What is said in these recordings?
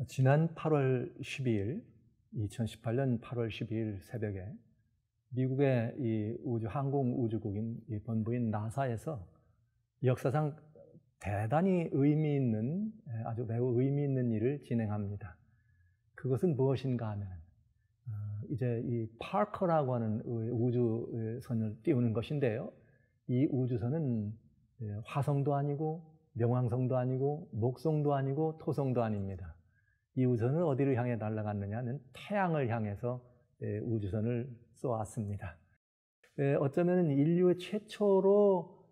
지난 8월 12일, 2018년 8월 12일 새벽에 미국의 이 항공우주국인 본부인 나사에서 역사상 대단히 의미 있는, 아주 매우 의미 있는 일을 진행합니다. 그것은 무엇인가 하면 이제 이 파커라고 하는 우주선을 띄우는 것인데요. 이 우주선은 화성도 아니고 명왕성도 아니고 목성도 아니고 토성도 아닙니다. 이 우주선은 어디를 향해 날아갔느냐는 태양을 향해서 우주선을 쏘았습니다. 어쩌면 인류 최초로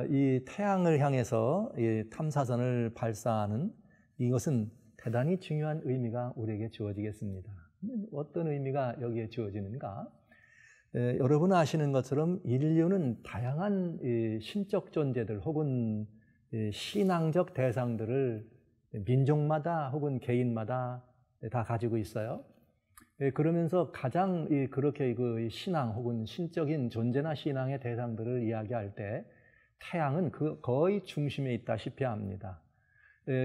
이 태양을 향해서 탐사선을 발사하는 이것은 대단히 중요한 의미가 우리에게 주어지겠습니다. 어떤 의미가 여기에 주어지는가? 여러분 아시는 것처럼 인류는 다양한 신적 존재들 혹은 신앙적 대상들을 민족마다 혹은 개인마다 다 가지고 있어요. 그러면서 가장 그렇게 그 신앙 혹은 신적인 존재나 신앙의 대상들을 이야기할 때 태양은 그 거의 중심에 있다시피 합니다.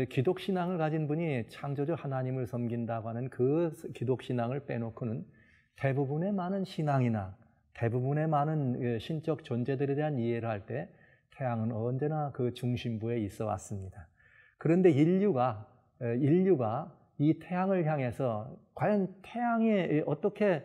기독신앙을 가진 분이 창조주 하나님을 섬긴다고 하는 그 기독신앙을 빼놓고는 대부분의 많은 신앙이나 대부분의 많은 신적 존재들에 대한 이해를 할 때 태양은 언제나 그 중심부에 있어 왔습니다. 그런데 인류가 이 태양을 향해서 과연 태양에 어떻게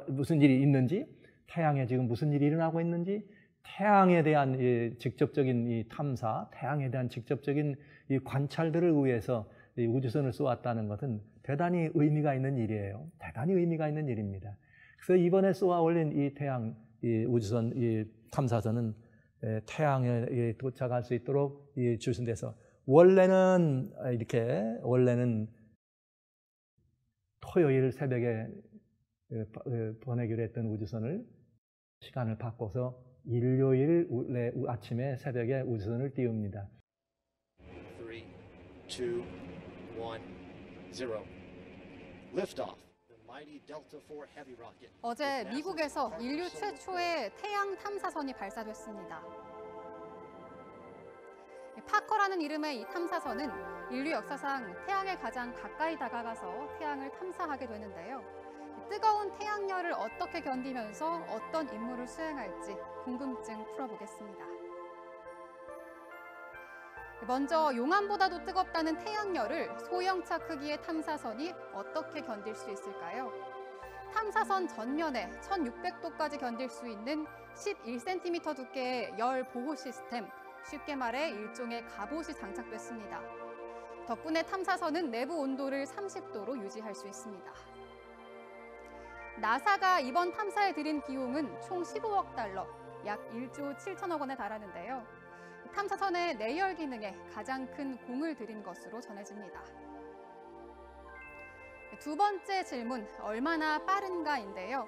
무슨 일이 있는지, 태양에 지금 무슨 일이 일어나고 있는지, 태양에 대한 직접적인 이 탐사, 태양에 대한 직접적인 이 관찰들을 위해서 이 우주선을 쏘았다는 것은 대단히 의미가 있는 일이에요. 대단히 의미가 있는 일입니다. 그래서 이번에 쏘아 올린 이 태양 우주선 탐사선은 태양에 도착할 수 있도록 주선돼서 원래는 토요일 새벽에 보내기로 했던 우주선을 시간을 바꿔서 일요일 아침에 새벽에 우주선을 띄웁니다. 3, 2, 1, 0. Liftoff. 어제 미국에서 인류 최초의 태양 탐사선이 발사됐습니다. 파커라는 이름의 이 탐사선은 인류 역사상 태양에 가장 가까이 다가가서 태양을 탐사하게 되는데요. 뜨거운 태양열을 어떻게 견디면서 어떤 임무를 수행할지 궁금증 풀어보겠습니다. 먼저 용암보다도 뜨겁다는 태양열을 소형차 크기의 탐사선이 어떻게 견딜 수 있을까요? 탐사선 전면에 1600도까지 견딜 수 있는 11cm 두께의 열 보호 시스템, 쉽게 말해 일종의 갑옷이 장착됐습니다. 덕분에 탐사선은 내부 온도를 30도로 유지할 수 있습니다. 나사가 이번 탐사에 들인 비용은 총 15억 달러, 약 1조 7천억 원에 달하는데요. 탐사선의 내열 기능에 가장 큰 공을 들인 것으로 전해집니다. 두 번째 질문, 얼마나 빠른가인데요.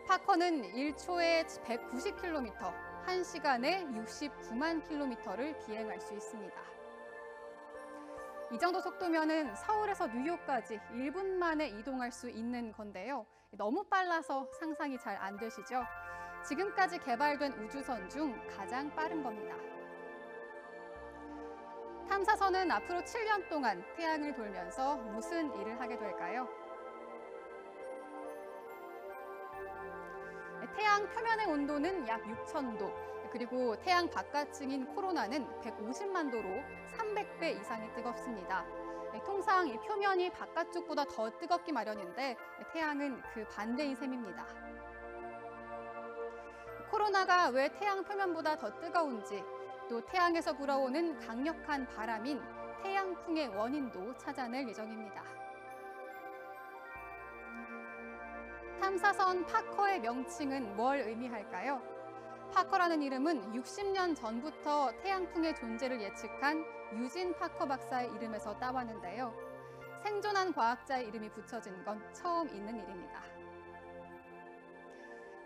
파커는 1초에 190km, 1시간에 69만 km를 비행할 수 있습니다. 이 정도 속도면은 서울에서 뉴욕까지 1분 만에 이동할 수 있는 건데요. 너무 빨라서 상상이 잘 안 되시죠? 지금까지 개발된 우주선 중 가장 빠른 겁니다. 탐사선은 앞으로 7년 동안 태양을 돌면서 무슨 일을 하게 될까요? 태양 표면의 온도는 약 6,000도, 그리고 태양 바깥층인 코로나는 150만 도로 300배 이상이 뜨겁습니다. 통상 이 표면이 바깥쪽보다 더 뜨겁기 마련인데 태양은 그 반대인 셈입니다. 코로나가 왜 태양 표면보다 더 뜨거운지, 또 태양에서 불어오는 강력한 바람인 태양풍의 원인도 찾아낼 예정입니다. 탐사선 파커의 명칭은 뭘 의미할까요? 파커라는 이름은 60년 전부터 태양풍의 존재를 예측한 유진 파커 박사의 이름에서 따왔는데요. 생존한 과학자의 이름이 붙여진 건 처음 있는 일입니다.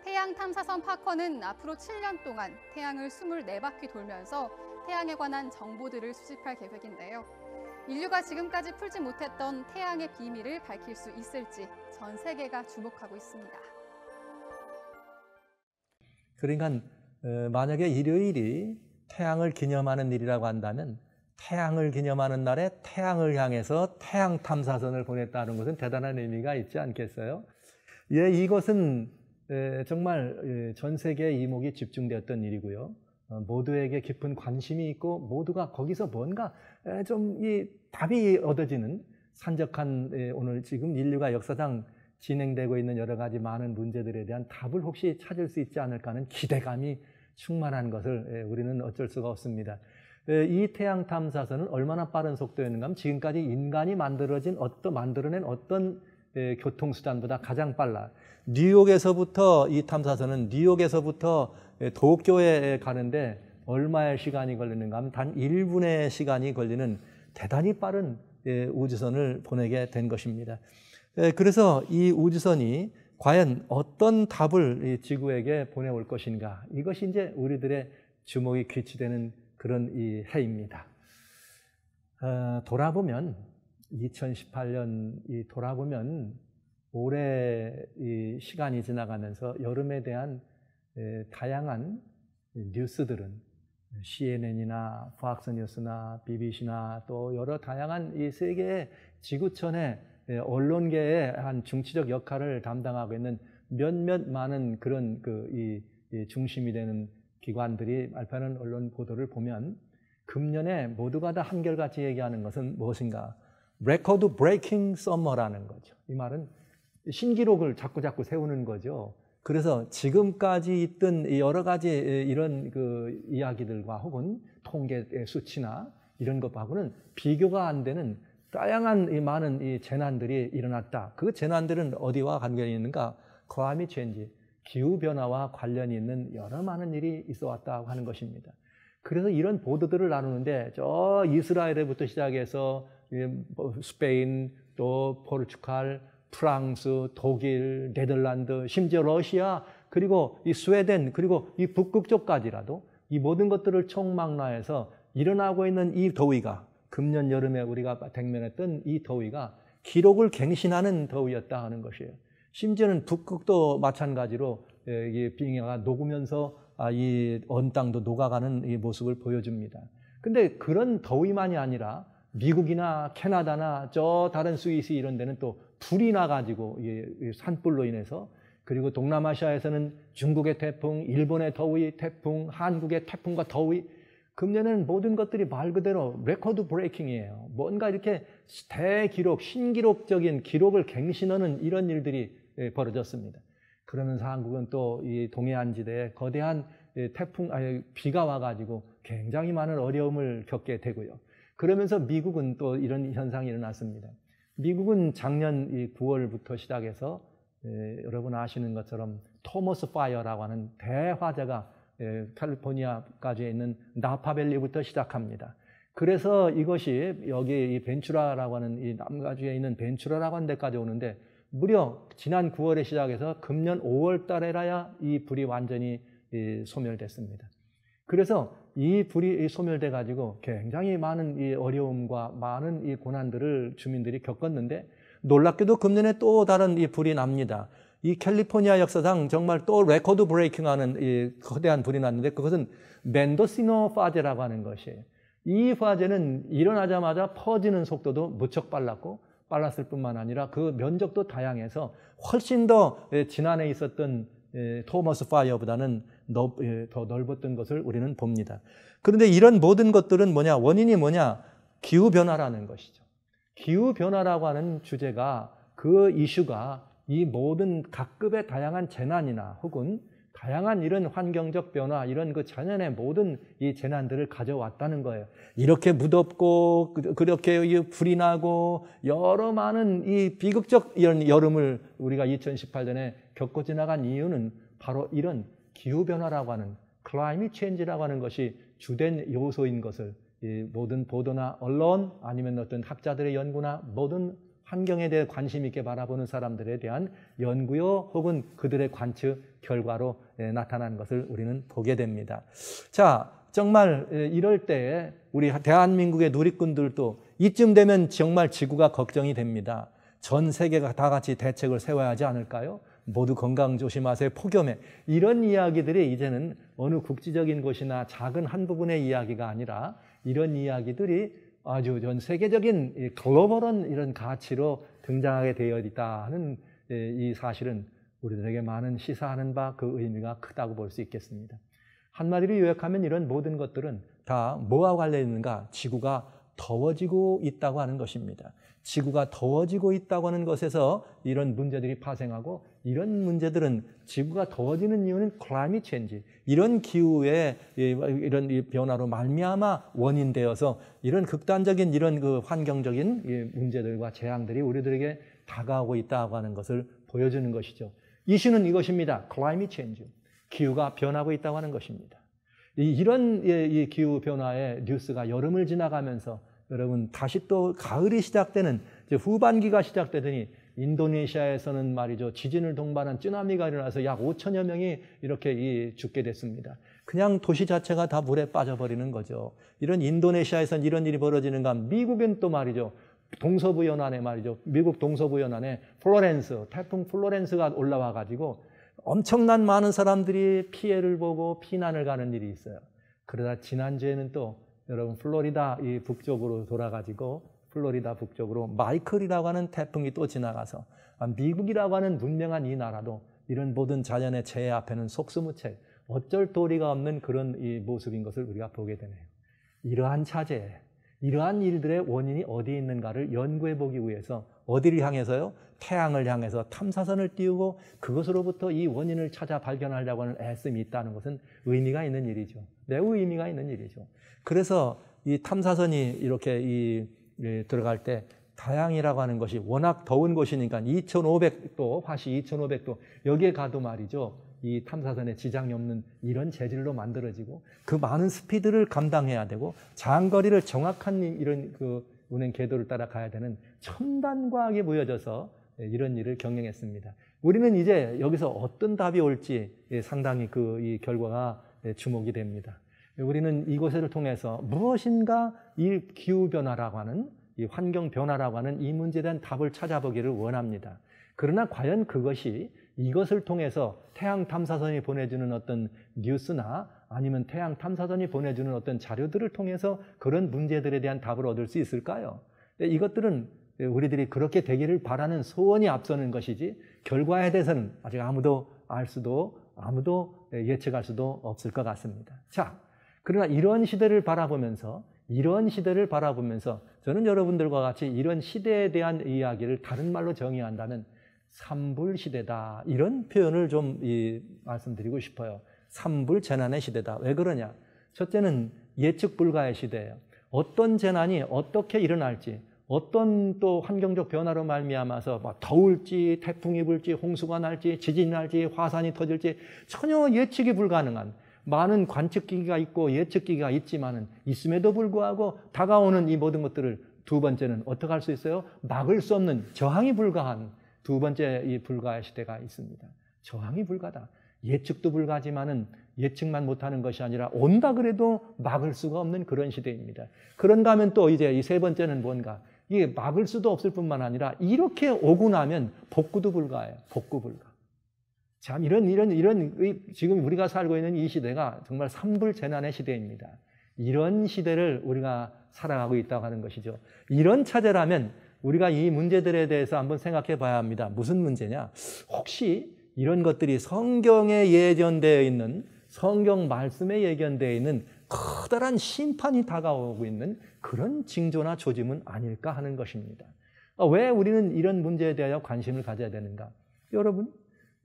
태양 탐사선 파커는 앞으로 7년 동안 태양을 24바퀴 돌면서 태양에 관한 정보들을 수집할 계획인데요. 인류가 지금까지 풀지 못했던 태양의 비밀을 밝힐 수 있을지 전 세계가 주목하고 있습니다. 그러니까 만약에 일요일이 태양을 기념하는 일이라고 한다면 태양을 기념하는 날에 태양을 향해서 태양 탐사선을 보냈다는 것은 대단한 의미가 있지 않겠어요? 예, 이것은 정말 전 세계의 이목이 집중되었던 일이고요. 모두에게 깊은 관심이 있고 모두가 거기서 뭔가 좀 이 답이 얻어지는 산적한 오늘 지금 인류가 역사상 진행되고 있는 여러 가지 많은 문제들에 대한 답을 혹시 찾을 수 있지 않을까 하는 기대감이 충만한 것을 우리는 어쩔 수가 없습니다. 이 태양 탐사선은 얼마나 빠른 속도였는가 하면 지금까지 인간이 만들어낸 어떤 교통수단보다 가장 빨라. 뉴욕에서부터 이 탐사선은 뉴욕에서부터 도쿄에 가는데 얼마의 시간이 걸리는가 하면 단 1분의 시간이 걸리는 대단히 빠른 우주선을 보내게 된 것입니다. 그래서 이 우주선이 과연 어떤 답을 지구에게 보내올 것인가, 이것이 이제 우리들의 주목이 귀치되는 그런 이 해입니다. 돌아보면 2018년 돌아보면 올해 이 시간이 지나가면서 여름에 대한 다양한 뉴스들은 CNN이나 팍스 뉴스나 BBC나 또 여러 다양한 이 세계의 지구촌의 언론계의 한 중치적 역할을 담당하고 있는 몇몇 많은 그런 이 중심이 되는 기관들이 발표하는 언론 보도를 보면 금년에 모두가 다 한결같이 얘기하는 것은 무엇인가? 레코드 브레이킹 서머라는 거죠. 이 말은 신기록을 자꾸 세우는 거죠. 그래서 지금까지 있던 여러 가지 이런 이야기들과 혹은 통계 수치나 이런 것하고는 비교가 안 되는 다양한 많은 이 재난들이 일어났다. 그 재난들은 어디와 관련이 있는가? 클라이밋 체인지, 기후변화와 관련이 있는 여러 많은 일이 있어 왔다고 하는 것입니다. 그래서 이런 보도들을 나누는데 저 이스라엘부터 시작해서 스페인, 또 포르투갈, 프랑스, 독일, 네덜란드, 심지어 러시아, 그리고 이 스웨덴, 그리고 이 북극쪽까지라도 이 모든 것들을 총망라해서 일어나고 있는 이 더위가, 금년 여름에 우리가 직면했던 이 더위가 기록을 갱신하는 더위였다 하는 것이에요. 심지어는 북극도 마찬가지로 이 빙하가 녹으면서 이 언 땅도 녹아가는 이 모습을 보여줍니다. 근데 그런 더위만이 아니라 미국이나 캐나다나 저 다른 스위스 이런 데는 또 불이 나가지고 산불로 인해서, 그리고 동남아시아에서는 중국의 태풍, 일본의 더위, 태풍, 한국의 태풍과 더위, 금년에는 모든 것들이 말 그대로 레코드 브레이킹이에요. 뭔가 이렇게 대기록, 신기록적인 기록을 갱신하는 이런 일들이 벌어졌습니다. 그러면서 한국은 또 이 동해안 지대에 거대한 비가 와가지고 굉장히 많은 어려움을 겪게 되고요. 그러면서 미국은 또 이런 현상이 일어났습니다. 미국은 작년 9월부터 시작해서 여러분 아시는 것처럼 토머스 파이어라고 하는 대화재가 캘리포니아까지 있는 나파밸리부터 시작합니다. 그래서 이것이 여기 이 벤츄라라고 하는 이 남가주에 있는 벤츄라라고 하는 데까지 오는데 무려 지난 9월에 시작해서 금년 5월 달에라야 이 불이 완전히 소멸됐습니다. 그래서 이 불이 소멸돼 가지고 굉장히 많은 이 어려움과 많은 이 고난들을 주민들이 겪었는데 놀랍게도 금년에 또 다른 이 불이 납니다. 이 캘리포니아 역사상 정말 또 레코드 브레이킹하는 이 거대한 불이 났는데 그것은 멘도시노 파제라고 하는 것이에요. 이 파제는 일어나자마자 퍼지는 속도도 무척 빨랐을 뿐만 아니라 그 면적도 다양해서 훨씬 더 지난해 있었던 토머스 파이어보다는 더 넓었던 것을 우리는 봅니다. 그런데 이런 모든 것들은 뭐냐? 원인이 뭐냐? 기후변화라는 것이죠. 기후변화라고 하는 주제가, 그 이슈가 이 모든 각급의 다양한 재난이나 혹은 다양한 이런 환경적 변화, 이런 그 자연의 모든 이 재난들을 가져왔다는 거예요. 이렇게 무덥고 그렇게 불이 나고 여러 많은 이 비극적 이런 여름을 우리가 2018년에 겪고 지나간 이유는 바로 이런 기후변화라고 하는 클라이밋 체인지라고 하는 것이 주된 요소인 것을 이 모든 보도나 언론 아니면 어떤 학자들의 연구나 모든 환경에 대해 관심 있게 바라보는 사람들에 대한 연구요 혹은 그들의 관측 결과로 나타나는 것을 우리는 보게 됩니다. 자, 정말 이럴 때에 우리 대한민국의 누리꾼들도 이쯤 되면 정말 지구가 걱정이 됩니다. 전 세계가 다 같이 대책을 세워야 하지 않을까요? 모두 건강 조심하세요. 폭염에. 이런 이야기들이 이제는 어느 국지적인 곳이나 작은 한 부분의 이야기가 아니라 이런 이야기들이 아주 전 세계적인 글로벌한 이런 가치로 등장하게 되어 있다는 이 사실은 우리들에게 많은 시사하는 바 그 의미가 크다고 볼 수 있겠습니다. 한마디로 요약하면 이런 모든 것들은 다 뭐와 관련 있는가? 지구가 더워지고 있다고 하는 것입니다. 지구가 더워지고 있다고 하는 것에서 이런 문제들이 파생하고, 이런 문제들은 지구가 더워지는 이유는 클라이밋 체인지, 이런 기후의 이런 변화로 말미암아 원인되어서 이런 극단적인 이런 그 환경적인 문제들과 재앙들이 우리들에게 다가오고 있다고 하는 것을 보여주는 것이죠. 이슈는 이것입니다. 클라이밋 체인지, 기후가 변하고 있다고 하는 것입니다. 이런 이 기후 변화의 뉴스가 여름을 지나가면서 여러분 다시 또 가을이 시작되는 이제 후반기가 시작되더니 인도네시아에서는 말이죠, 지진을 동반한 쓰나미가 일어나서 약 5천여 명이 이렇게 죽게 됐습니다. 그냥 도시 자체가 다 물에 빠져버리는 거죠. 이런 인도네시아에서는 이런 일이 벌어지는가? 미국은 또 말이죠, 동서부 연안에 말이죠, 미국 동서부 연안에 플로렌스, 태풍 플로렌스가 올라와 가지고 엄청난 많은 사람들이 피해를 보고 피난을 가는 일이 있어요. 그러다 지난주에는 또 여러분 플로리다 이 북쪽으로 돌아가지고 플로리다 북쪽으로 마이클이라고 하는 태풍이 또 지나가서 미국이라고 하는 문명한 이 나라도 이런 모든 자연의 재해 앞에는 속수무책, 어쩔 도리가 없는 그런 이 모습인 것을 우리가 보게 되네요. 이러한 차제, 이러한 일들의 원인이 어디에 있는가를 연구해 보기 위해서 어디를 향해서요? 태양을 향해서 탐사선을 띄우고 그것으로부터 이 원인을 찾아 발견하려고 하는 애씀이 있다는 것은 의미가 있는 일이죠. 매우 의미가 있는 일이죠. 그래서 이 탐사선이 이렇게 들어갈 때 타양이라고 하는 것이 워낙 더운 곳이니까 2500도, 화씨 2500도, 여기에 가도 말이죠, 이 탐사선에 지장이 없는 이런 재질로 만들어지고 그 많은 스피드를 감당해야 되고 장거리를 정확한 이런 그 운행 궤도를 따라 가야 되는 첨단 과학이 보여져서 이런 일을 경영했습니다. 우리는 이제 여기서 어떤 답이 올지 상당히 이 결과가 주목이 됩니다. 우리는 이것을 통해서 무엇인가 이 기후변화라고 하는, 이 환경변화라고 하는 이 문제에 대한 답을 찾아보기를 원합니다. 그러나 과연 그것이 이것을 통해서 태양 탐사선이 보내주는 어떤 뉴스나 아니면 태양 탐사선이 보내주는 어떤 자료들을 통해서 그런 문제들에 대한 답을 얻을 수 있을까요? 이것들은 우리들이 그렇게 되기를 바라는 소원이 앞서는 것이지 결과에 대해서는 아직 아무도 예측할 수도 없을 것 같습니다. 자, 그러나 이런 시대를 바라보면서 저는 여러분들과 같이 이런 시대에 대한 이야기를 다른 말로 정의한다면 산불시대다, 이런 표현을 좀 말씀드리고 싶어요. 산불 재난의 시대다. 왜 그러냐? 첫째는 예측 불가의 시대예요. 어떤 재난이 어떻게 일어날지, 어떤 또 환경적 변화로 말미암아서 막 더울지, 태풍이 불지, 홍수가 날지, 지진이 날지, 화산이 터질지 전혀 예측이 불가능한, 많은 관측기기가 있고 예측기기가 있지만은 있음에도 불구하고 다가오는 이 모든 것들을, 두 번째는 어떻게 할 수 있어요? 막을 수 없는, 저항이 불가한 두 번째 이 불가의 시대가 있습니다. 저항이 불가다. 예측도 불가지만은 예측만 못하는 것이 아니라 온다 그래도 막을 수가 없는 그런 시대입니다. 그런가 하면 또 이제 이 세 번째는 뭔가, 이게 막을 수도 없을 뿐만 아니라 이렇게 오고 나면 복구도 불가해요. 복구 불가. 참 이런 지금 우리가 살고 있는 이 시대가 정말 산불재난의 시대입니다. 이런 시대를 우리가 살아가고 있다고 하는 것이죠. 이런 차제라면 우리가 이 문제들에 대해서 한번 생각해 봐야 합니다. 무슨 문제냐? 혹시 이런 것들이 성경에 예견되어 있는, 성경 말씀에 예견되어 있는 커다란 심판이 다가오고 있는 그런 징조나 조짐은 아닐까 하는 것입니다. 왜 우리는 이런 문제에 대하여 관심을 가져야 되는가? 여러분,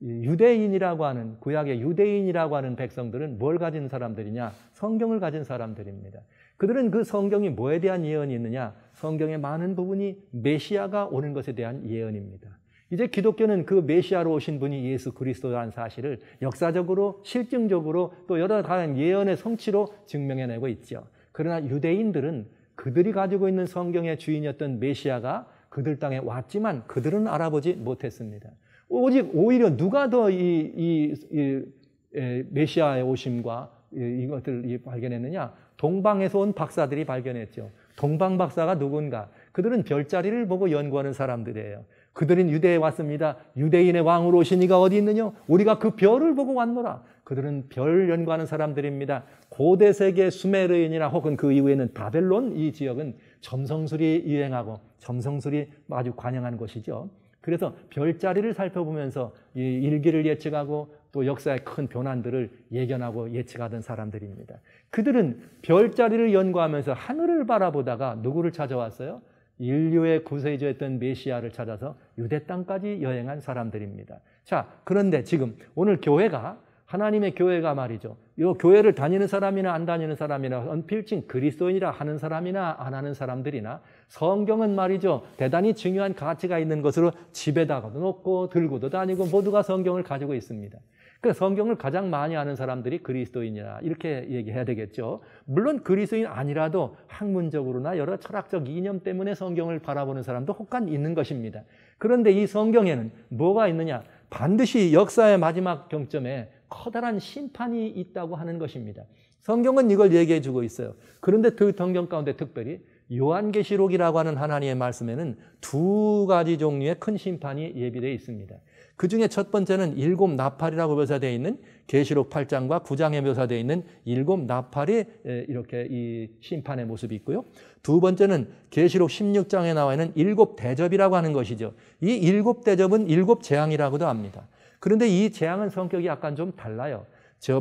유대인이라고 하는, 구약의 유대인이라고 하는 백성들은 뭘 가진 사람들이냐? 성경을 가진 사람들입니다. 그들은 그 성경이 뭐에 대한 예언이 있느냐? 성경의 많은 부분이 메시아가 오는 것에 대한 예언입니다. 이제 기독교는 그 메시아로 오신 분이 예수 그리스도라는 사실을 역사적으로, 실증적으로 또 여러 가지 예언의 성취로 증명해내고 있죠. 그러나 유대인들은 그들이 가지고 있는 성경의 주인이었던 메시아가 그들 땅에 왔지만 그들은 알아보지 못했습니다. 오히려 누가 더 메시아의 오심과 이것을 발견했느냐? 동방에서 온 박사들이 발견했죠. 동방 박사가 누군가? 그들은 별자리를 보고 연구하는 사람들이에요. 그들은 유대에 왔습니다. 유대인의 왕으로 오신 이가 어디 있느냐? 우리가 그 별을 보고 왔노라. 그들은 별 연구하는 사람들입니다. 고대 세계 수메르인이나 혹은 그 이후에는 바벨론 이 지역은 점성술이 유행하고 점성술이 아주 관영한 곳이죠. 그래서 별자리를 살펴보면서 이 일기를 예측하고 또 역사의 큰 변환들을 예견하고 예측하던 사람들입니다. 그들은 별자리를 연구하면서 하늘을 바라보다가 누구를 찾아왔어요? 인류의 구세주였던 메시아를 찾아서 유대 땅까지 여행한 사람들입니다. 자, 그런데 지금 오늘 교회가 하나님의 교회가 말이죠. 이 교회를 다니는 사람이나 안 다니는 사람이나 언필칭 그리스도인이라 하는 사람이나 안 하는 사람들이나 성경은 말이죠. 대단히 중요한 가치가 있는 것으로 집에다가 놓고 들고도 다니고 모두가 성경을 가지고 있습니다. 그 성경을 가장 많이 아는 사람들이 그리스도인이라 이렇게 얘기해야 되겠죠. 물론 그리스도인 아니라도 학문적으로나 여러 철학적 이념 때문에 성경을 바라보는 사람도 혹간 있는 것입니다. 그런데 이 성경에는 뭐가 있느냐? 반드시 역사의 마지막 경점에 커다란 심판이 있다고 하는 것입니다. 성경은 이걸 얘기해 주고 있어요. 그런데 그 성경 가운데 특별히 요한계시록이라고 하는 하나님의 말씀에는 두 가지 종류의 큰 심판이 예비되어 있습니다. 그 중에 첫 번째는 일곱 나팔이라고 묘사되어 있는 계시록 8장과 9장에 묘사되어 있는 일곱 나팔이 이렇게 이 심판의 모습이 있고요. 두 번째는 계시록 16장에 나와 있는 일곱 대접이라고 하는 것이죠. 이 일곱 대접은 일곱 재앙이라고도 합니다. 그런데 이 재앙은 성격이 약간 좀 달라요.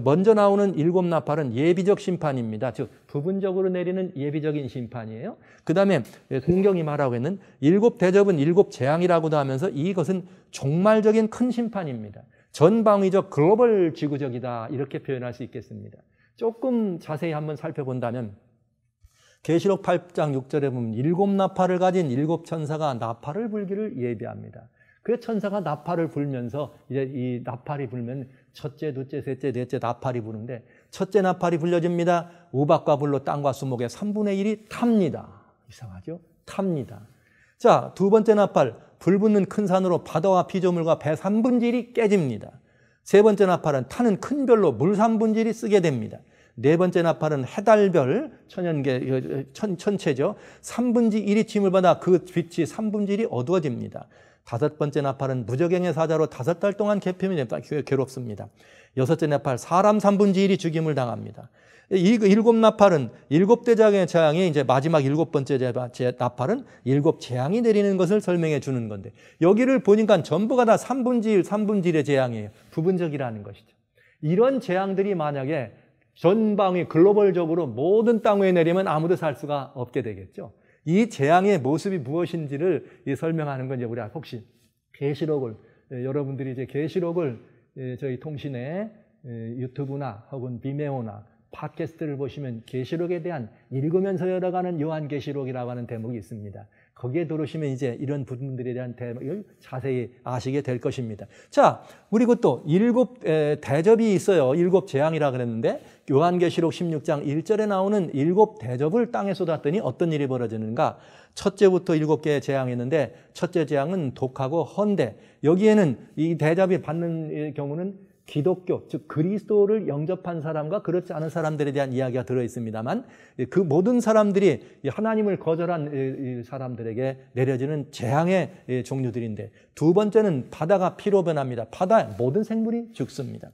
먼저 나오는 일곱 나팔은 예비적 심판입니다. 즉 부분적으로 내리는 예비적인 심판이에요. 그 다음에 성경이 말하고 있는 일곱 대접은 일곱 재앙이라고도 하면서 이것은 종말적인 큰 심판입니다. 전방위적 글로벌 지구적이다 이렇게 표현할 수 있겠습니다. 조금 자세히 한번 살펴본다면 계시록 8장 6절에 보면 일곱 나팔을 가진 일곱 천사가 나팔을 불기를 예비합니다. 그 천사가 나팔을 불면서 이제 이 나팔이 불면 첫째, 둘째, 셋째, 넷째 나팔이 부는데 첫째 나팔이 불려집니다. 우박과 불로 땅과 수목의 3분의 1이 탑니다. 이상하죠? 탑니다. 자, 두 번째 나팔 불 붙는 큰 산으로 바다와 피조물과 배 3분질이 깨집니다. 세 번째 나팔은 타는 큰 별로 물 3분질이 쓰게 됩니다. 네 번째 나팔은 해달별, 천체죠. 3분의 1이 침을 받아 그 빛이 3분의 1이 어두워집니다. 다섯 번째 나팔은 무적행의 사자로 5달 동안 괴롭습니다. 여섯째 나팔 사람 3분의 1이 죽임을 당합니다. 이 일곱 나팔은 일곱 대장의 재앙이 이제 마지막 일곱 번째 나팔은 일곱 재앙이 내리는 것을 설명해 주는 건데 여기를 보니까 전부가 다 3분의 1, 3분의 1의 재앙이에요. 부분적이라는 것이죠. 이런 재앙들이 만약에 전방위 글로벌적으로 모든 땅 위에 내리면 아무도 살 수가 없게 되겠죠. 이 재앙의 모습이 무엇인지를 설명하는 건 이제 우리가 혹시 계시록을 여러분들이 이제 계시록을 저희 통신에 유튜브나 혹은 비메오나 팟캐스트를 보시면 계시록에 대한 읽으면서 열어가는 요한계시록이라고 하는 대목이 있습니다. 거기에 들어오시면 이제 이런 부분들에 대한 대목을 자세히 아시게 될 것입니다. 자, 그리고 또 일곱 대접이 있어요. 일곱 재앙이라 그랬는데 요한계시록 16장 1절에 나오는 일곱 대접을 땅에 쏟았더니 어떤 일이 벌어지는가? 첫째부터 7개의 재앙이 있는데 첫째 재앙은 독하고 헌데 여기에는 이 대접이 받는 경우는 기독교, 즉 그리스도를 영접한 사람과 그렇지 않은 사람들에 대한 이야기가 들어있습니다만 그 모든 사람들이 하나님을 거절한 사람들에게 내려지는 재앙의 종류들인데 두 번째는 바다가 피로 변합니다. 바다의 모든 생물이 죽습니다.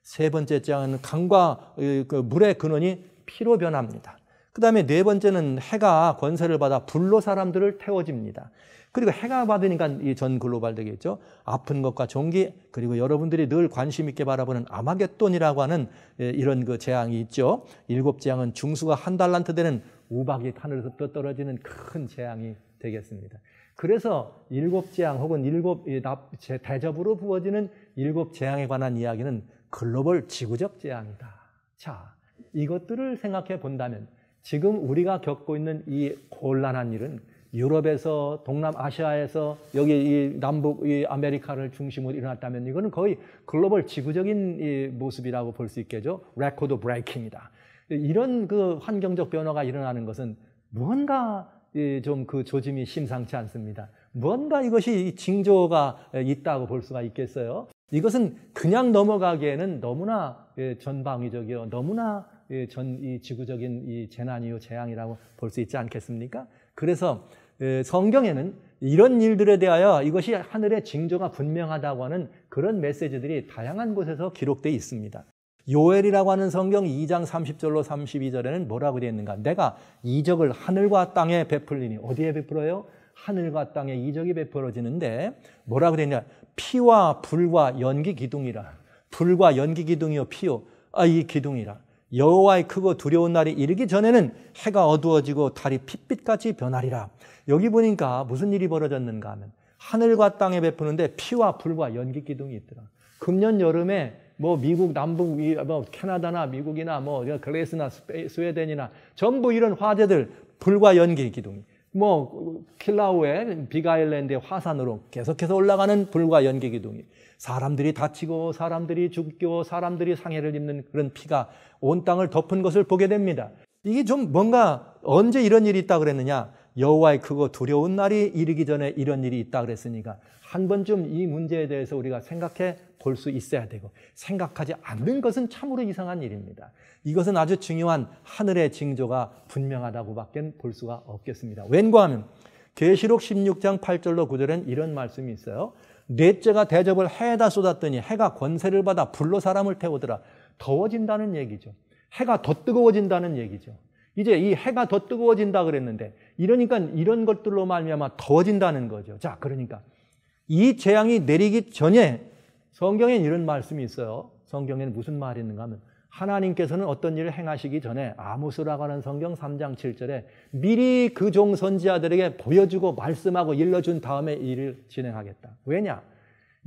세 번째 재앙은 강과 물의 근원이 피로 변합니다. 그 다음에 네 번째는 해가 권세를 받아 불로 사람들을 태워집니다. 그리고 해가 받으니까 이 전 글로벌 되겠죠. 아픈 것과 종기 그리고 여러분들이 늘 관심 있게 바라보는 아마겟돈이라고 하는 이런 그 재앙이 있죠. 일곱 재앙은 중수가 1달란트 되는 우박이 하늘에서 떨어지는 큰 재앙이 되겠습니다. 그래서 일곱 재앙 혹은 일곱 대접으로 부어지는 일곱 재앙에 관한 이야기는 글로벌 지구적 재앙이다. 자, 이것들을 생각해 본다면 지금 우리가 겪고 있는 이 곤란한 일은 유럽에서 동남아시아에서 여기 이 남북 이 아메리카를 중심으로 일어났다면 이거는 거의 글로벌 지구적인 이 모습이라고 볼 수 있겠죠. 레코드 브레이킹이다. 이런 그 환경적 변화가 일어나는 것은 무언가 좀 그 조짐이 심상치 않습니다. 무언가 이것이 징조가 있다고 볼 수가 있겠어요. 이것은 그냥 넘어가기에는 너무나 전방위적이요, 너무나 이 지구적인 이 재난이요 재앙이라고 볼 수 있지 않겠습니까? 그래서 성경에는 이런 일들에 대하여 이것이 하늘의 징조가 분명하다고 하는 그런 메시지들이 다양한 곳에서 기록되어 있습니다. 요엘이라고 하는 성경 2장 30절로 32절에는 뭐라고 되어 있는가? 내가 이적을 하늘과 땅에 베풀리니. 어디에 베풀어요? 하늘과 땅에 이적이 베풀어지는데 뭐라고 되어 있냐? 피와 불과 연기 기둥이라. 불과 연기 기둥이요 피요. 이 기둥이라. 여호와의 크고 두려운 날이 이르기 전에는 해가 어두워지고 달이 핏빛같이 변하리라. 여기 보니까 무슨 일이 벌어졌는가 하면 하늘과 땅에 베푸는데 피와 불과 연기 기둥이 있더라. 금년 여름에 뭐 미국 남북 뭐 캐나다나 미국이나 뭐 그레이스나 스웨덴이나 전부 이런 화재들 불과 연기 기둥이 뭐 킬라우의 빅아일랜드의 화산으로 계속해서 올라가는 불과 연기 기둥이 사람들이 다치고 사람들이 죽고 사람들이 상해를 입는 그런 피가 온 땅을 덮은 것을 보게 됩니다. 이게 좀 뭔가 언제 이런 일이 있다 그랬느냐? 여호와의 크고 두려운 날이 이르기 전에 이런 일이 있다 그랬으니까 한 번쯤 이 문제에 대해서 우리가 생각해 볼 수 있어야 되고 생각하지 않는 것은 참으로 이상한 일입니다. 이것은 아주 중요한 하늘의 징조가 분명하다고밖에 볼 수가 없겠습니다. 왠가 하면 계시록 16장 8절로 9절엔 이런 말씀이 있어요. 넷째가 대접을 해에다 쏟았더니 해가 권세를 받아 불로 사람을 태우더라. 더워진다는 얘기죠. 해가 더 뜨거워진다는 얘기죠. 이제 이 해가 더 뜨거워진다 그랬는데 이러니까 이런 것들로 말미암아 더워진다는 거죠. 자, 그러니까 이 재앙이 내리기 전에 성경엔 이런 말씀이 있어요. 성경에는 무슨 말이 있는가 하면 하나님께서는 어떤 일을 행하시기 전에 아모스라고 하는 성경 3장 7절에 미리 그 종 선지자들에게 보여주고 말씀하고 일러준 다음에 일을 진행하겠다. 왜냐?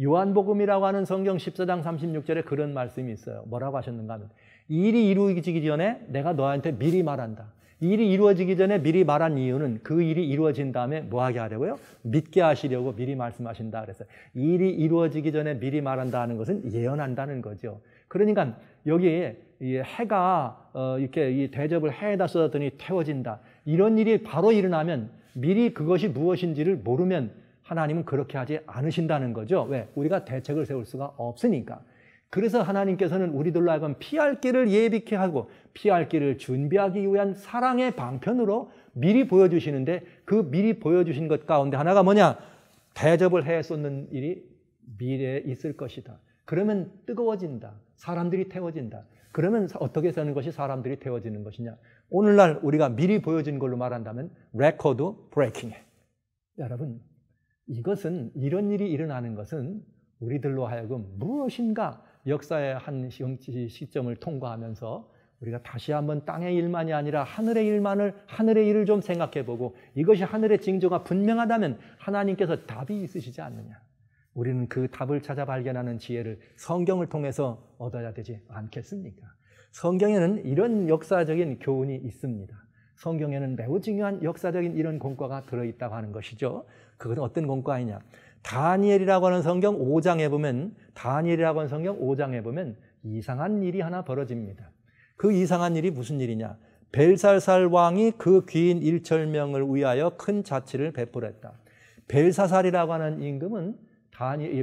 요한복음이라고 하는 성경 14장 36절에 그런 말씀이 있어요. 뭐라고 하셨는가 하면 일이 이루어지기 전에 내가 너한테 미리 말한다. 일이 이루어지기 전에 미리 말한 이유는 그 일이 이루어진 다음에 뭐 하게 하려고요? 믿게 하시려고 미리 말씀하신다 그랬어요. 일이 이루어지기 전에 미리 말한다 하는 것은 예언한다는 거죠. 그러니까 여기에 이 해가 이렇게 이 대접을 해에다 쏟았더니 태워진다. 이런 일이 바로 일어나면 미리 그것이 무엇인지를 모르면 하나님은 그렇게 하지 않으신다는 거죠. 왜? 우리가 대책을 세울 수가 없으니까. 그래서 하나님께서는 우리들로 하여금 피할 길을 예비케 하고 피할 길을 준비하기 위한 사랑의 방편으로 미리 보여주시는데 그 미리 보여주신 것 가운데 하나가 뭐냐? 대접을 해 쏟는 일이 미래에 있을 것이다. 그러면 뜨거워진다. 사람들이 태워진다. 그러면 어떻게 사는 것이 사람들이 태워지는 것이냐? 오늘날 우리가 미리 보여진 걸로 말한다면 레코드 브레이킹. 여러분, 이것은 이런 일이 일어나는 것은 우리들로 하여금 무엇인가 역사의 한 시점을 통과하면서 우리가 다시 한번 땅의 일만이 아니라 하늘의 일을 좀 생각해보고 이것이 하늘의 징조가 분명하다면 하나님께서 답이 있으시지 않느냐. 우리는 그 답을 찾아 발견하는 지혜를 성경을 통해서 얻어야 되지 않겠습니까? 성경에는 이런 역사적인 교훈이 있습니다. 성경에는 매우 중요한 역사적인 이런 공과가 들어있다고 하는 것이죠. 그것은 어떤 공과이냐? 다니엘이라고 하는 성경 5장에 보면 이상한 일이 하나 벌어집니다. 그 이상한 일이 무슨 일이냐? 벨사살 왕이 그 귀인 일철명을 위하여 큰 자치를 베풀었다. 벨사살이라고 하는 임금은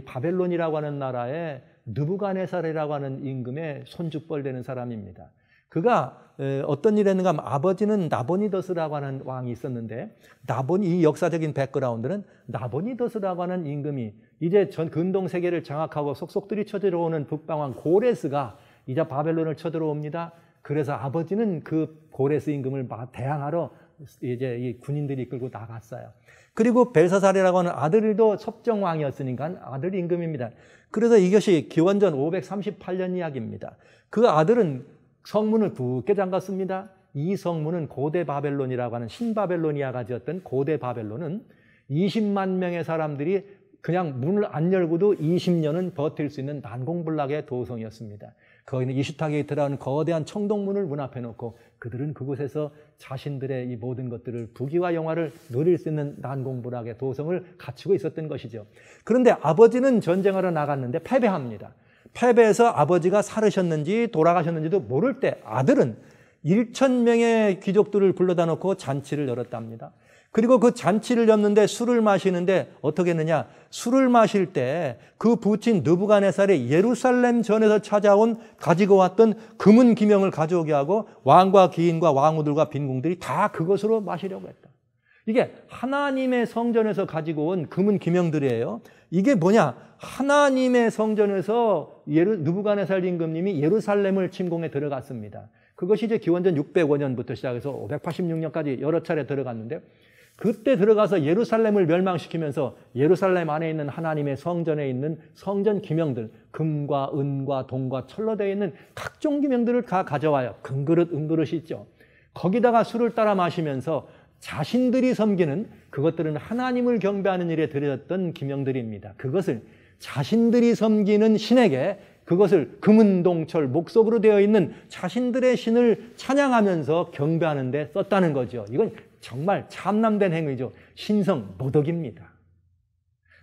바벨론이라고 하는 나라의 느부갓네살이라고 하는 임금의 손주뻘 되는 사람입니다. 그가 어떤 일을 했는가 하면 아버지는 나보니더스라고 하는 왕이 있었는데 이 역사적인 백그라운드는 나보니더스라고 하는 임금이 이제 전 근동 세계를 장악하고 속속들이 쳐들어오는 북방왕 고레스가 이제 바벨론을 쳐들어옵니다. 그래서 아버지는 그 고레스 임금을 대항하러 이제 이 군인들이 이끌고 나갔어요. 그리고 벨사살이라고 하는 아들도 섭정왕이었으니까 아들 임금입니다. 그래서 이것이 기원전 538년 이야기입니다. 그 아들은 성문을 굳게 잠갔습니다. 이 성문은 고대 바벨론이라고 하는 신바벨로니아가 지었던 고대 바벨론은 20만 명의 사람들이 그냥 문을 안 열고도 20년은 버틸 수 있는 난공불락의 도성이었습니다. 거기는 이슈타게이트라는 거대한 청동문을 문 앞에 놓고 그들은 그곳에서 자신들의 이 모든 것들을 부귀와 영화를 누릴 수 있는 난공불락의 도성을 갖추고 있었던 것이죠. 그런데 아버지는 전쟁하러 나갔는데 패배합니다. 패배해서 아버지가 살으셨는지 돌아가셨는지도 모를 때 아들은 1,000명의 귀족들을 불러다 놓고 잔치를 열었답니다. 그리고 그 잔치를 였는데 술을 마시는데 어떻게 했느냐? 술을 마실 때 그 부친 느부갓네살이 예루살렘 전에서 찾아온 가지고 왔던 금은 기명을 가져오게 하고 왕과 귀인과 왕후들과 빈궁들이 다 그것으로 마시려고 했다. 이게 하나님의 성전에서 가지고 온 금은 기명들이에요. 이게 뭐냐? 하나님의 성전에서 느부갓네살 임금님이 예루살렘을 침공해 들어갔습니다. 그것이 이제 기원전 605년부터 시작해서 586년까지 여러 차례 들어갔는데, 그때 들어가서 예루살렘을 멸망시키면서 예루살렘 안에 있는 하나님의 성전에 있는 성전 기명들, 금과 은과 동과 철로 되어 있는 각종 기명들을 다 가져와요. 금그릇, 은그릇이 있죠. 거기다가 술을 따라 마시면서 자신들이 섬기는, 그것들은 하나님을 경배하는 일에 드렸던 기명들입니다. 그것을 자신들이 섬기는 신에게, 그것을 금은동철 목석으로 되어 있는 자신들의 신을 찬양하면서 경배하는 데 썼다는 거죠. 이건 정말 참남된 행위죠. 신성 모독입니다.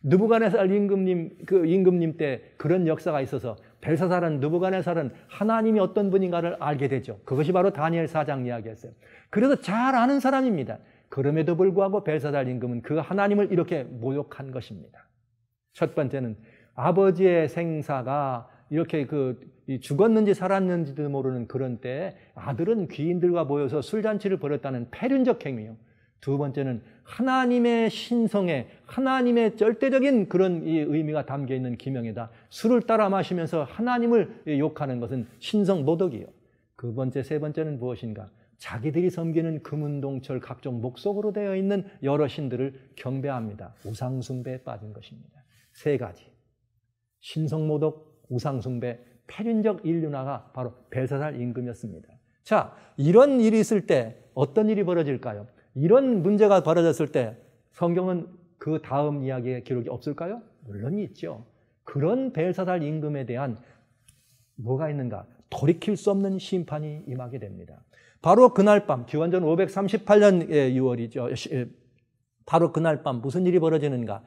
느부갓네살 임금님 때 그런 역사가 있어서 벨사살은, 느부갓네살은 하나님이 어떤 분인가를 알게 되죠. 그것이 바로 다니엘 4장 이야기였어요. 그래서 잘 아는 사람입니다. 그럼에도 불구하고 벨사살 임금은 그 하나님을 이렇게 모욕한 것입니다. 첫 번째는 아버지의 생사가 이렇게 죽었는지 살았는지도 모르는 그런 때에 아들은 귀인들과 모여서 술잔치를 벌였다는 패륜적 행위요. 두 번째는 하나님의 신성에, 하나님의 절대적인 그런 이 의미가 담겨 있는 기명에다 술을 따라 마시면서 하나님을 욕하는 것은 신성 모독이요. 두 번째, 세 번째는 무엇인가? 자기들이 섬기는 금은동철 각종 목석으로 되어 있는 여러 신들을 경배합니다. 우상숭배에 빠진 것입니다. 세 가지. 신성모독, 우상숭배, 패륜적 인륜화가 바로 벨사살 임금이었습니다. 자, 이런 일이 있을 때 어떤 일이 벌어질까요? 이런 문제가 벌어졌을 때 성경은 그 다음 이야기의 기록이 없을까요? 물론 있죠. 그런 벨사살 임금에 대한 뭐가 있는가? 돌이킬 수 없는 심판이 임하게 됩니다. 바로 그날 밤, 기원전 538년의 6월이죠. 바로 그날 밤 무슨 일이 벌어지는가?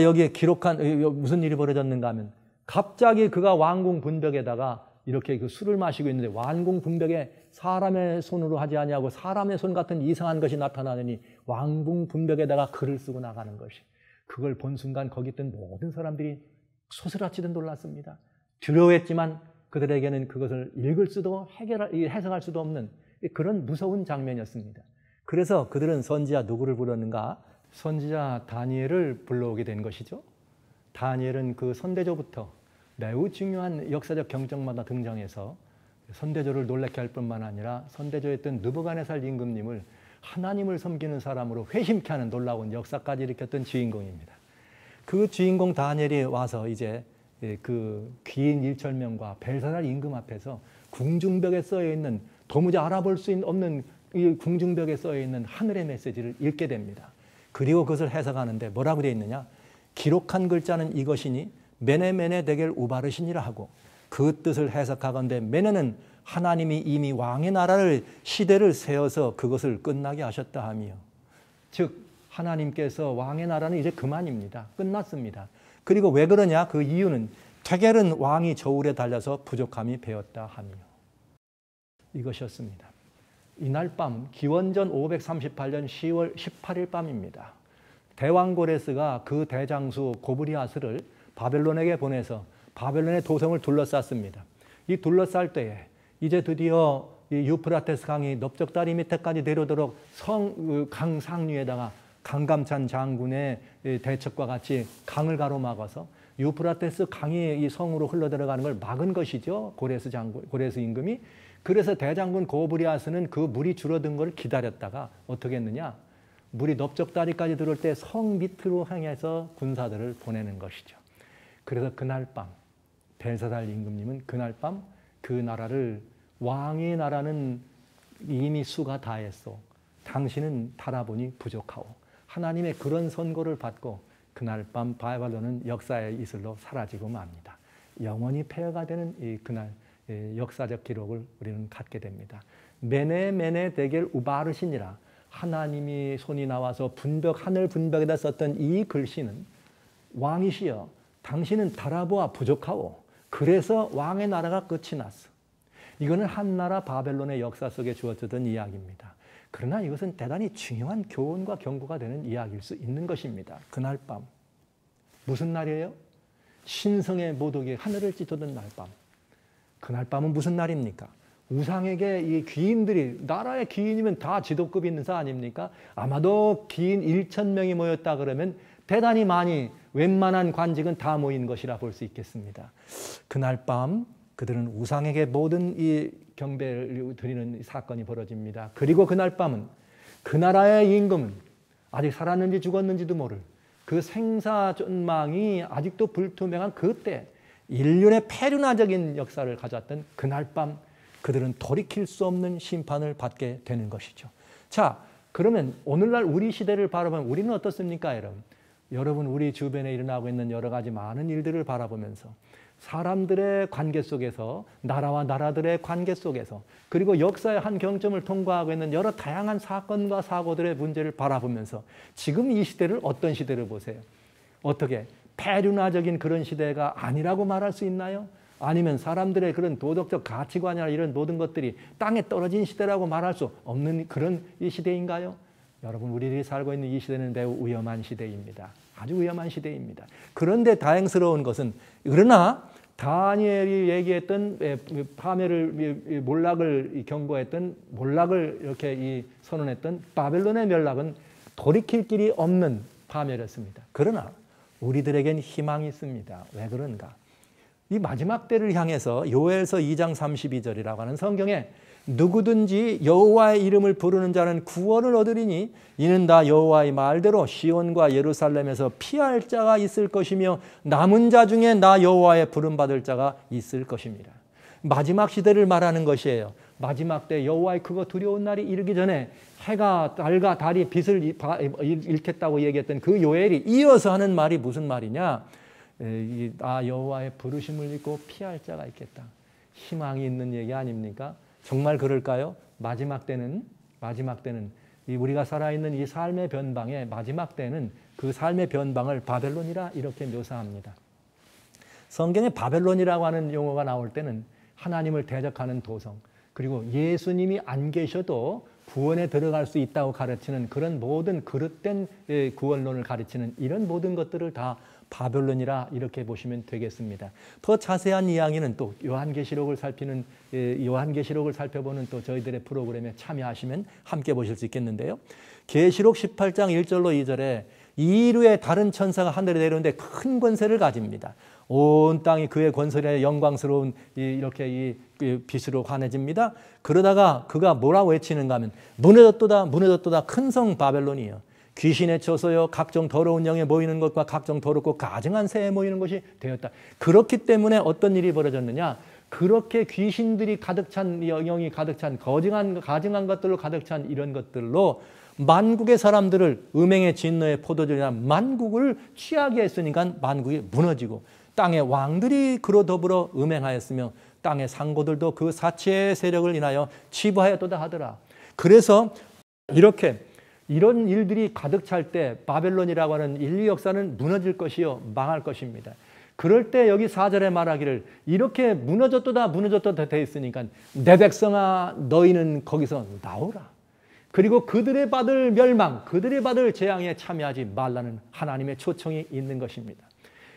여기에 기록한 무슨 일이 벌어졌는가 하면, 갑자기 그가 왕궁 분벽에다가 이렇게 그 술을 마시고 있는데 왕궁 분벽에 사람의 손으로 하지 아니하고 사람의 손 같은 이상한 것이 나타나느니 왕궁 분벽에다가 글을 쓰고 나가는 것이, 그걸 본 순간 거기 있던 모든 사람들이 소스라치듯 놀랐습니다. 두려워했지만 그들에게는 그것을 읽을 수도 해석할 수도 없는 그런 무서운 장면이었습니다. 그래서 그들은 선지자 누구를 불렀는가? 선지자 다니엘을 불러오게 된 것이죠. 다니엘은 그 선대조부터 매우 중요한 역사적 경정마다 등장해서 선대조를 놀랍게 할 뿐만 아니라 선대조였던 느부갓네살 임금님을 하나님을 섬기는 사람으로 회심케 하는 놀라운 역사까지 일으켰던 주인공입니다. 그 주인공 다니엘이 와서 이제 그 귀인 1,000명과 벨사살 임금 앞에서 궁중벽에 써여 있는, 도무지 알아볼 수 없는 이 궁중벽에 써여 있는 하늘의 메시지를 읽게 됩니다. 그리고 그것을 해석하는데 뭐라고 되어 있느냐? 기록한 글자는 이것이니 메네메네 데겔 우바르시니라 하고, 그 뜻을 해석하건대 메네는 하나님이 이미 왕의 나라를, 시대를 세워서 그것을 끝나게 하셨다 하며, 즉 하나님께서 왕의 나라는 이제 그만입니다. 끝났습니다. 그리고 왜 그러냐? 그 이유는 데겔은 왕이 저울에 달려서 부족함이 배었다 하며, 이것이었습니다. 이날 밤 기원전 538년 10월 18일 밤입니다. 대왕 고레스가 그 대장수 고브리아스를 바벨론에게 보내서 바벨론의 도성을 둘러쌌습니다. 이 둘러쌀 때에 이제 드디어 이 유프라테스 강이 넓적다리 밑에까지 내려오도록 강 상류에다가 강감찬 장군의 대첩과 같이 강을 가로막아서 유프라테스 강이 이 성으로 흘러들어가는 걸 막은 것이죠. 고레스 임금이. 그래서 대장군 고브리아스는 그 물이 줄어든 걸 기다렸다가 어떻게 했느냐? 물이 넓적다리까지 들어올 때 성 밑으로 향해서 군사들을 보내는 것이죠. 그래서 그날 밤 벨사살 임금님은 그날 밤 그 나라를, 왕의 나라는 이미 수가 다했소, 당신은 달아보니 부족하오, 하나님의 그런 선고를 받고 그날 밤 바벨론은 역사의 이슬로 사라지고 맙니다. 영원히 폐허가 되는 이 그날 역사적 기록을 우리는 갖게 됩니다. 메네 데겔 우바르시니라, 하나님이 손이 나와서 하늘 분벽에다 썼던 이 글씨는, 왕이시여 당신은 달아보아 부족하오, 그래서 왕의 나라가 끝이 났어. 이거는 한나라 바벨론의 역사 속에 주어지던 이야기입니다. 그러나 이것은 대단히 중요한 교훈과 경고가 되는 이야기일 수 있는 것입니다. 그날 밤 무슨 날이에요? 신성의 모독이 하늘을 찢어던 날 밤. 그날 밤은 무슨 날입니까? 우상에게 이 귀인들이, 나라의 귀인이면 다 지도급 있는 사 아닙니까? 아마도 귀인 1,000명이 모였다 그러면 대단히 많이, 웬만한 관직은 다 모인 것이라 볼 수 있겠습니다. 그날 밤 그들은 우상에게 모든 이 경배를 드리는 사건이 벌어집니다. 그리고 그날 밤은 그 나라의 임금은 아직 살았는지 죽었는지도 모를 그 생사전망이 아직도 불투명한 그때 인륜의 폐륜화적인 역사를 가졌던 그날 밤 그들은 돌이킬 수 없는 심판을 받게 되는 것이죠. 자, 그러면 오늘날 우리 시대를 바라보면 우리는 어떻습니까, 여러분? 여러분, 우리 주변에 일어나고 있는 여러 가지 많은 일들을 바라보면서 사람들의 관계 속에서, 나라와 나라들의 관계 속에서, 그리고 역사의 한 경점을 통과하고 있는 여러 다양한 사건과 사고들의 문제를 바라보면서 지금 이 시대를 어떤 시대를 보세요? 어떻게? 폐륜화적인 그런 시대가 아니라고 말할 수 있나요? 아니면 사람들의 그런 도덕적 가치관이나 이런 모든 것들이 땅에 떨어진 시대라고 말할 수 없는 그런 이 시대인가요? 여러분, 우리들이 살고 있는 이 시대는 매우 위험한 시대입니다. 아주 위험한 시대입니다. 그런데 다행스러운 것은, 그러나 다니엘이 얘기했던 파멸을, 몰락을 경고했던, 몰락을 이렇게 선언했던 바벨론의 멸락은 돌이킬 길이 없는 파멸이었습니다. 그러나 우리들에겐 희망이 있습니다. 왜 그런가? 이 마지막 때를 향해서 요엘서 2장 32절이라고 하는 성경에 누구든지 여호와의 이름을 부르는 자는 구원을 얻으리니 이는 다 여호와의 말대로 시온과 예루살렘에서 피할 자가 있을 것이며 남은 자 중에 나 여호와의 부름받을 자가 있을 것입니다. 마지막 시대를 말하는 것이에요. 마지막 때 여호와의 크고 두려운 날이 이르기 전에 해가, 달과 달이 빛을 잃겠다고 얘기했던 그 요엘이 이어서 하는 말이 무슨 말이냐? 나 여호와의 부르심을 믿고 피할 자가 있겠다. 희망이 있는 얘기 아닙니까? 정말 그럴까요? 마지막 때는 우리가 살아있는 이 삶의 변방의 마지막 때는 그 삶의 변방을 바벨론이라 이렇게 묘사합니다. 성경에 바벨론이라고 하는 용어가 나올 때는 하나님을 대적하는 도성, 그리고 예수님이 안 계셔도 구원에 들어갈 수 있다고 가르치는 그런 모든 그릇된 구원론을 가르치는 이런 모든 것들을 다 바벨론이라 이렇게 보시면 되겠습니다. 더 자세한 이야기는 또 요한계시록을 살펴보는 또 저희들의 프로그램에 참여하시면 함께 보실 수 있겠는데요. 계시록 18장 1절로 2절에 이루의 다른 천사가 하늘에 내려오는데 큰 권세를 가집니다. 온 땅이 그의 권세에 영광스러운 이렇게 이 빛으로 환해집니다. 그러다가 그가 뭐라고 외치는가 하면 무너졌도다 무너졌도다 큰 성 바벨론이요 귀신의 처소요 각종 더러운 영에 모이는 것과 각종 더럽고 가증한 새에 모이는 것이 되었다. 그렇기 때문에 어떤 일이 벌어졌느냐? 그렇게 귀신들이 가득 찬, 영이 가득 찬, 가증한 것들로 가득 찬 이런 것들로 만국의 사람들을 음행의 진노의 포도주나 만국을 취하게 했으니까 만국이 무너지고 땅의 왕들이 그로 더불어 음행하였으며 땅의 상고들도 그 사치의 세력을 인하여 치부하였도다 하더라. 그래서 이런 일들이 가득 찰 때 바벨론이라고 하는 인류 역사는 무너질 것이요 망할 것입니다. 그럴 때 여기 4절에 말하기를 이렇게 무너졌도다 돼 있으니까 내 백성아 너희는 거기서 나오라. 그리고 그들의 받을 멸망, 그들의 받을 재앙에 참여하지 말라는 하나님의 초청이 있는 것입니다.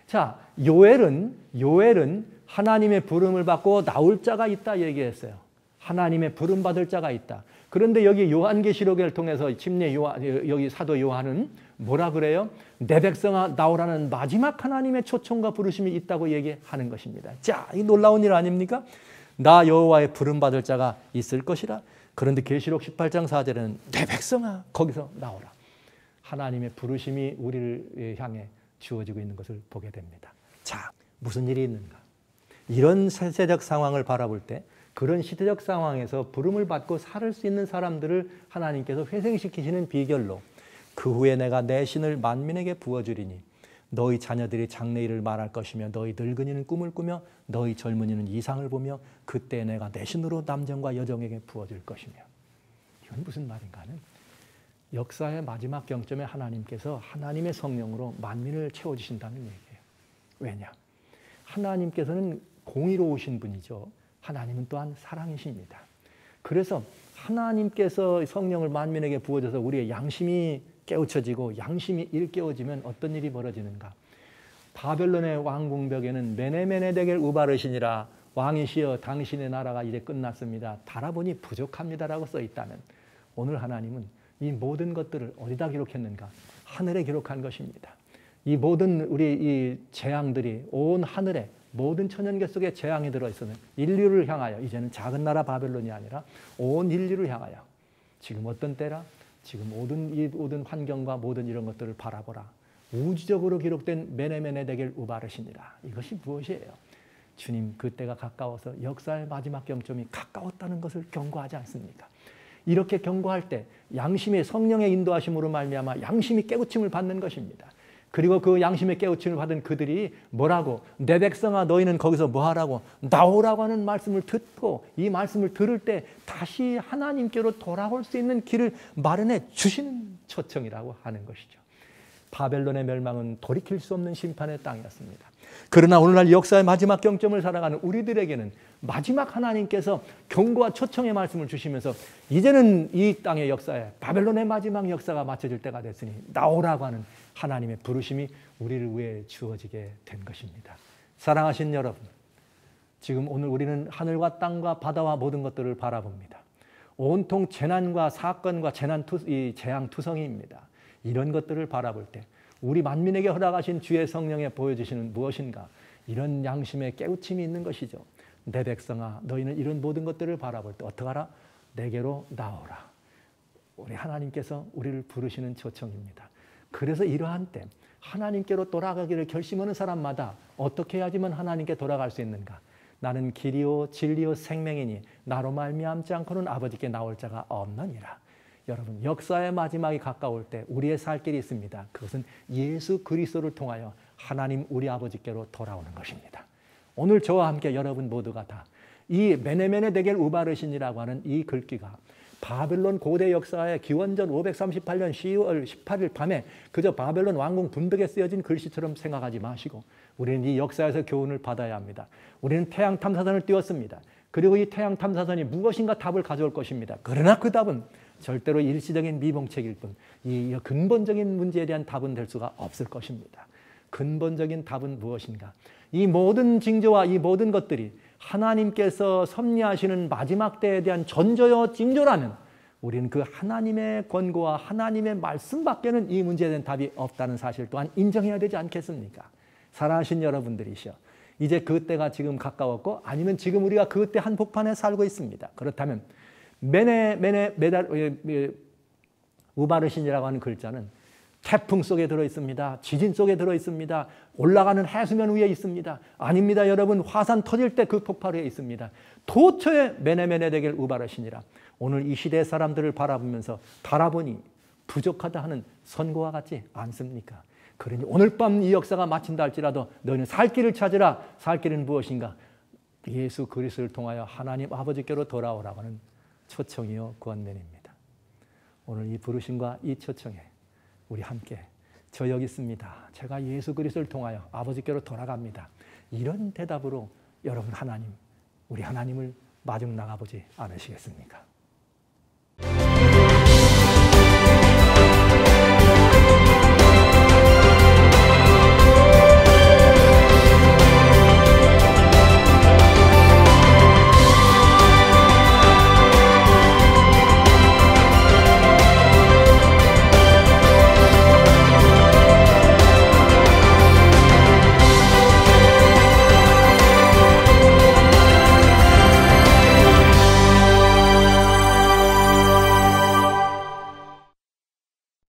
자, 요엘은 하나님의 부름을 받고 나올 자가 있다 얘기했어요. 하나님의 부름 받을 자가 있다. 그런데 여기 요한계시록을 통해서 여기 사도 요한은 뭐라 그래요? 내 백성아 나오라는 마지막 하나님의 초청과 부르심이 있다고 얘기하는 것입니다. 자, 이 놀라운 일 아닙니까? 나 여호와의 부름 받을 자가 있을 것이라. 그런데 계시록 18장 4절에는 내 백성아 거기서 나오라. 하나님의 부르심이 우리를 향해 주어지고 있는 것을 보게 됩니다. 자, 무슨 일이 있는가? 이런 세대적 상황을 바라볼 때 그런 시대적 상황에서 부름을 받고 살을 수 있는 사람들을 하나님께서 회생시키시는 비결로 그 후에 내가 내 신을 만민에게 부어주리니 너희 자녀들이 장래일을 말할 것이며 너희 늙은이는 꿈을 꾸며 너희 젊은이는 이상을 보며 그때 내가 내 신으로 남정과 여정에게 부어줄 것이며. 이건 무슨 말인가 하면 역사의 마지막 경점에 하나님께서 하나님의 성령으로 만민을 채워주신다는 얘기예요. 왜냐? 하나님께서는 공의로우신 분이죠. 하나님은 또한 사랑이십니다. 그래서 하나님께서 성령을 만민에게 부어줘서 우리의 양심이 깨우쳐지고 양심이 일깨워지면 어떤 일이 벌어지는가? 바벨론의 왕궁벽에는 메네메네데겔 우바르시니라 왕이시여 당신의 나라가 이제 끝났습니다. 달아보니 부족합니다라고 써 있다면 오늘 하나님은 이 모든 것들을 어디다 기록했는가? 하늘에 기록한 것입니다. 이 모든 우리 이 재앙들이 온 하늘에 모든 천연계 속에 재앙이 들어있어서 인류를 향하여 이제는 작은 나라 바벨론이 아니라 온 인류를 향하여 지금 어떤 때라? 지금 모든 환경과 모든 이런 것들을 바라보라. 우주적으로 기록된 메네메네데겔 우바르시니라. 이것이 무엇이에요? 주님 그때가 가까워서 역사의 마지막 경점이 가까웠다는 것을 경고하지 않습니까? 이렇게 경고할 때 양심의 성령의 인도하심으로 말미암아 양심이 깨우침을 받는 것입니다. 그리고 그 양심의 깨우침을 받은 그들이 뭐라고? 내 백성아 너희는 거기서 뭐하라고? 나오라고 하는 말씀을 듣고 이 말씀을 들을 때 다시 하나님께로 돌아올 수 있는 길을 마련해 주시는 초청이라고 하는 것이죠. 바벨론의 멸망은 돌이킬 수 없는 심판의 땅이었습니다. 그러나 오늘날 역사의 마지막 경점을 살아가는 우리들에게는 마지막 하나님께서 경고와 초청의 말씀을 주시면서 이제는 이 땅의 역사에 바벨론의 마지막 역사가 맞춰질 때가 됐으니 나오라고 하는 하나님의 부르심이 우리를 위해 주어지게 된 것입니다. 사랑하신 여러분, 지금 오늘 우리는 하늘과 땅과 바다와 모든 것들을 바라봅니다. 온통 재난과 사건과 재앙투성이입니다. 이런 것들을 바라볼 때 우리 만민에게 허락하신 주의 성령에 보여주시는 무엇인가? 이런 양심의 깨우침이 있는 것이죠. 내 백성아 너희는 이런 모든 것들을 바라볼 때 어떡하라? 내게로 나오라. 우리 하나님께서 우리를 부르시는 초청입니다. 그래서 이러한 때 하나님께로 돌아가기를 결심하는 사람마다 어떻게 해야지만 하나님께 돌아갈 수 있는가? 나는 길이요 진리요 생명이니 나로 말미암지 않고는 아버지께 나올 자가 없느니라. 여러분 역사의 마지막이 가까울 때 우리의 살 길이 있습니다. 그것은 예수 그리스도를 통하여 하나님 우리 아버지께로 돌아오는 것입니다. 오늘 저와 함께 여러분 모두가 다 이 메네메네데겔 우바르신이라고 하는 이 글귀가 바벨론 고대 역사의 기원전 538년 10월 18일 밤에 그저 바벨론 왕궁 분벽에 쓰여진 글씨처럼 생각하지 마시고 우리는 이 역사에서 교훈을 받아야 합니다. 우리는 태양 탐사선을 띄웠습니다. 그리고 이 태양 탐사선이 무엇인가 답을 가져올 것입니다. 그러나 그 답은 절대로 일시적인 미봉책일 뿐 이 근본적인 문제에 대한 답은 될 수가 없을 것입니다. 근본적인 답은 무엇인가? 이 모든 징조와 이 모든 것들이 하나님께서 섭리하시는 마지막 때에 대한 전조요 징조라면 우리는 그 하나님의 권고와 하나님의 말씀밖에는 이 문제에 대한 답이 없다는 사실 또한 인정해야 되지 않겠습니까? 사랑하신 여러분들이시여, 이제 그때가 지금 가까웠고 아니면 지금 우리가 그때 한복판에 살고 있습니다. 그렇다면 우바르신이라고 하는 글자는 태풍 속에 들어있습니다. 지진 속에 들어있습니다. 올라가는 해수면 위에 있습니다. 아닙니다. 여러분 화산 터질 때 그 폭발 위에 있습니다. 도처에 메네메네데겔 우바르신이라. 오늘 이 시대의 사람들을 바라보면서 바라보니 부족하다 하는 선고와 같지 않습니까? 그러니 오늘 밤 이 역사가 마친다 할지라도 너희는 살 길을 찾으라. 살 길은 무엇인가? 예수 그리스도를 통하여 하나님 아버지께로 돌아오라고 하는 초청이요 권면입니다. 오늘 이 부르심과 이 초청에 우리 함께 저 여기 있습니다. 제가 예수 그리스도를 통하여 아버지께로 돌아갑니다. 이런 대답으로 여러분 우리 하나님을 마중 나가보지 않으시겠습니까?